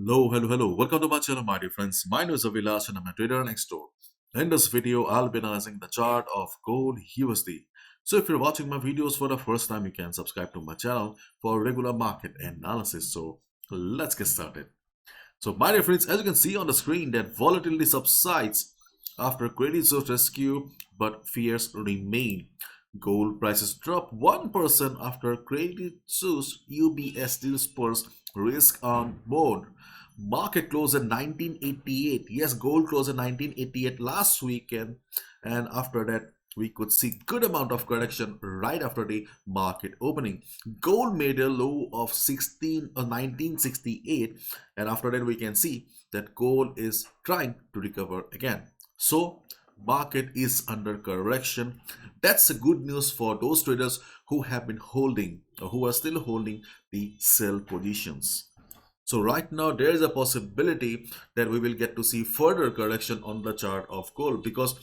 Hello. Welcome to my channel, my dear friends. My name is Avilash and I'm a trader next door. In this video, I'll be analyzing the chart of gold USD. So if you're watching my videos for the first time, you can subscribe to my channel for regular market analysis. So let's get started. So my dear friends, as you can see on the screen that volatility subsides after credit source rescue, but fears remain. Gold prices drop 1% after Credit Suisse UBSD spurs risk on board. Market closed at 1988. Yes, gold closed at 1988 last weekend, and after that, we could see good amount of correction right after the market opening. Gold made a low of 1968, and after that, we can see that gold is trying to recover again. So market is under correction. That's a good news for those traders who have been holding or who are still holding the sell positions. So right now there is a possibility that we will get to see further correction on the chart of gold because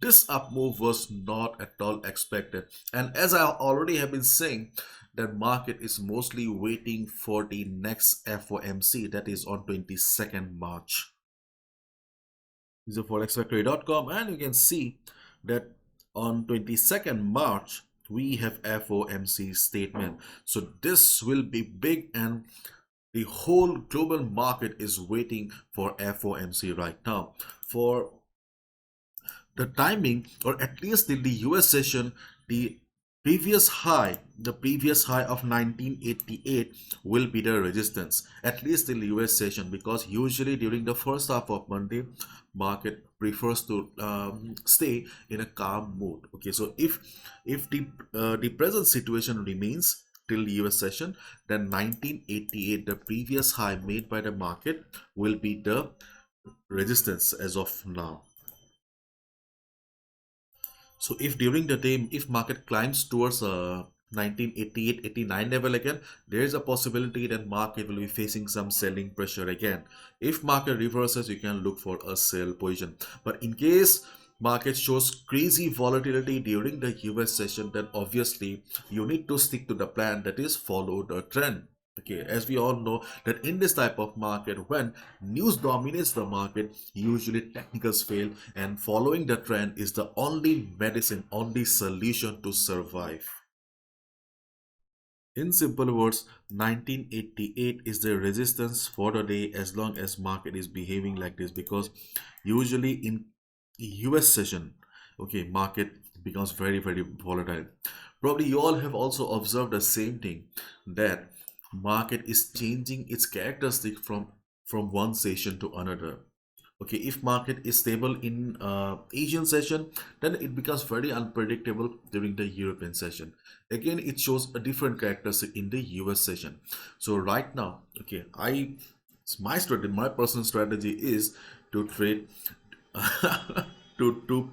this up move was not at all expected. And as I already have been saying, that market is mostly waiting for the next FOMC, that is on 22nd March. This is forexfactory.com, and you can see that on 22nd March we have FOMC statement. So this will be big, and the whole global market is waiting for FOMC right now. For the timing, or at least in the US session, the previous high of 1988 will be the resistance, at least in the US session, because usually during the first half of Monday, market prefers to stay in a calm mood. Okay, so if the present situation remains till the US session, then 1988, the previous high made by the market, will be the resistance as of now. So if during the day, if market climbs towards 1988-89 level again, there is a possibility that market will be facing some selling pressure again. If market reverses, you can look for a sell position. But in case market shows crazy volatility during the US session, then obviously you need to stick to the plan, that is follow the trend. Okay, as we all know that in this type of market, when news dominates the market, usually technicals fail, and following the trend is the only medicine, only solution to survive. In simple words, 1988 is the resistance for the day as long as market is behaving like this, because usually in US session, okay, market becomes very volatile. Probably you all have also observed the same thing, that market is changing its characteristic from one session to another. Okay, if market is stable in Asian session, then it becomes very unpredictable during the European session. Again, it shows a different characteristic in the US session. So right now, okay, my personal strategy is to trade to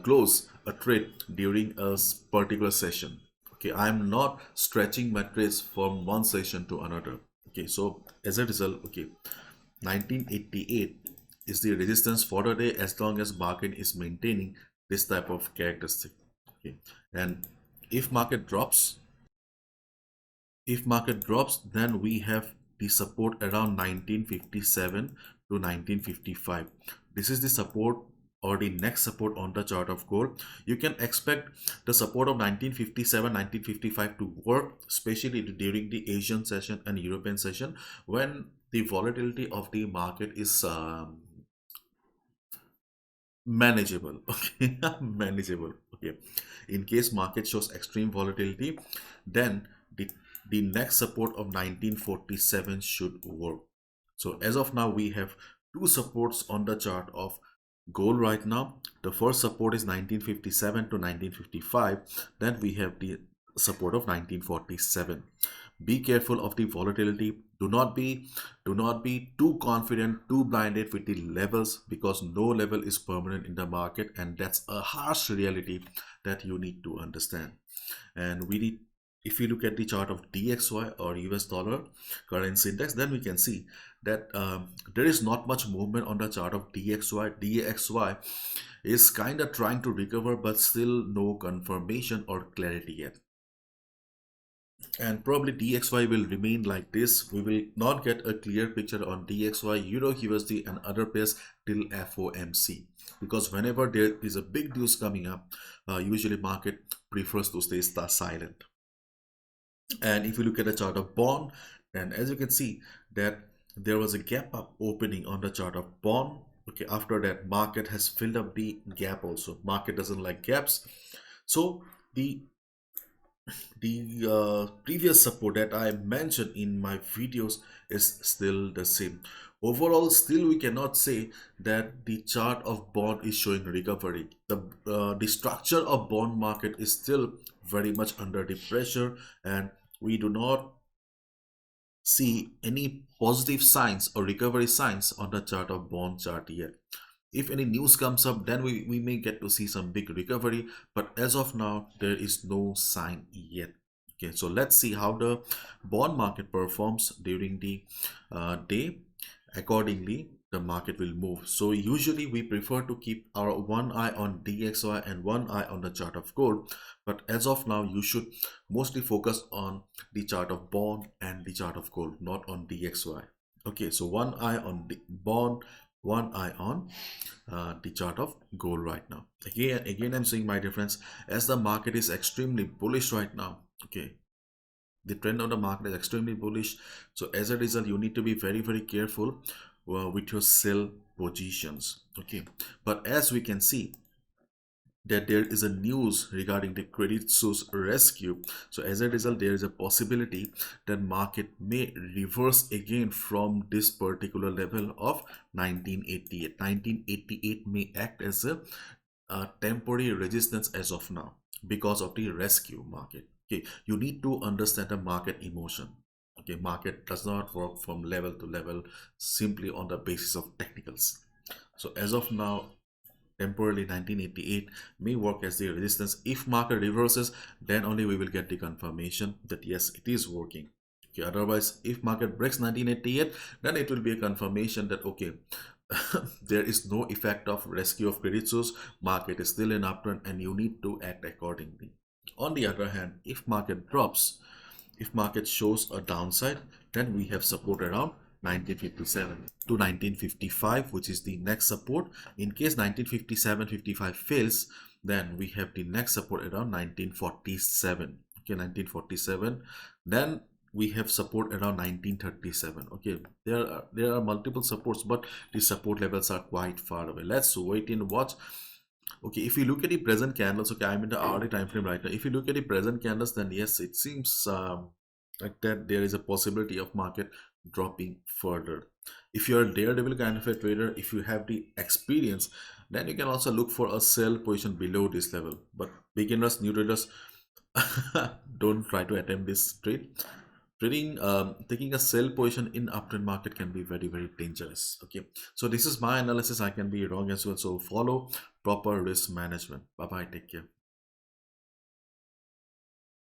close a trade during a particular session. Okay, I'm not stretching my trades from one session to another. Okay, so as a result, okay, 1988 is the resistance for the day as long as market is maintaining this type of characteristic. Okay, and if market drops, then we have the support around 1957 to 1955. This is the support or the next support on the chart of gold. You can expect the support of 1957 1955 to work, especially during the Asian session and European session, when the volatility of the market is manageable. Okay, manageable. Okay, in case market shows extreme volatility, then the next support of 1947 should work. So as of now, we have two supports on the chart of gold right now. The first support is 1957 to 1955. Then we have the support of 1947. Be careful of the volatility. Do not be too confident, too blinded with the levels, because no level is permanent in the market, and that's a harsh reality that you need to understand. And we need, if you look at the chart of DXY or US dollar currency index, then we can see that there is not much movement on the chart of DXY. DXY is kind of trying to recover, but still no confirmation or clarity yet. and probably DXY will remain like this. We will not get a clear picture on DXY, Euro USD and other pairs till FOMC, because whenever there is a big news coming up, usually market prefers to stay silent. And if you look at the chart of bond, and as you can see that there was a gap up opening on the chart of bond. Okay, after that market has filled up the gap also. Market doesn't like gaps. So the previous support that I mentioned in my videos is still the same. Overall, still we cannot say that the chart of bond is showing recovery. The structure of bond market is still very much under the pressure, and we do not see any positive signs or recovery signs on the chart of bond chart yet. If any news comes up, then we may get to see some big recovery, but as of now there is no sign yet. Okay, so let's see how the bond market performs during the day. Accordingly the market will move. So usually we prefer to keep our one eye on DXY and one eye on the chart of gold, but as of now you should mostly focus on the chart of bond and the chart of gold, not on DXY. Okay, so one eye on the bond, one eye on the chart of gold right now. Again I'm seeing my difference, as the market is extremely bullish right now. Okay, the trend of the market is extremely bullish, so as a result you need to be very careful with your sell positions. Okay, but as we can see that there is a news regarding the Credit Suisse rescue, so as a result there is a possibility that market may reverse again from this particular level of 1988. 1988 may act as a temporary resistance as of now because of the rescue market. Okay, you need to understand the market emotion. Okay, market does not work from level to level simply on the basis of technicals. So as of now, temporarily 1988 may work as the resistance. If market reverses, then only we will get the confirmation that yes, it is working. Okay, otherwise if market breaks 1988, then it will be a confirmation that okay, there is no effect of rescue of Credit Suisse, market is still in uptrend and you need to act accordingly. On the other hand, if market drops, if market shows a downside, then we have support around 1957 to 1955, which is the next support. In case 1957-55 fails, then we have the next support around 1947. Okay, 1947. Then we have support around 1937. Okay, there are multiple supports, but the support levels are quite far away. Let's wait and watch. Okay, if you look at the present candles, okay, I'm in the hourly time frame right now. If you look at the present candles, then yes, it seems like that there is a possibility of market dropping further. If you're a daredevil kind of a trader, if you have the experience, then you can also look for a sell position below this level. But beginners, new traders, don't try to attempt this trade. Trading, taking a sell position in uptrend market can be very dangerous. Okay, so this is my analysis. I can be wrong as well, so follow proper risk management. Bye bye, take care.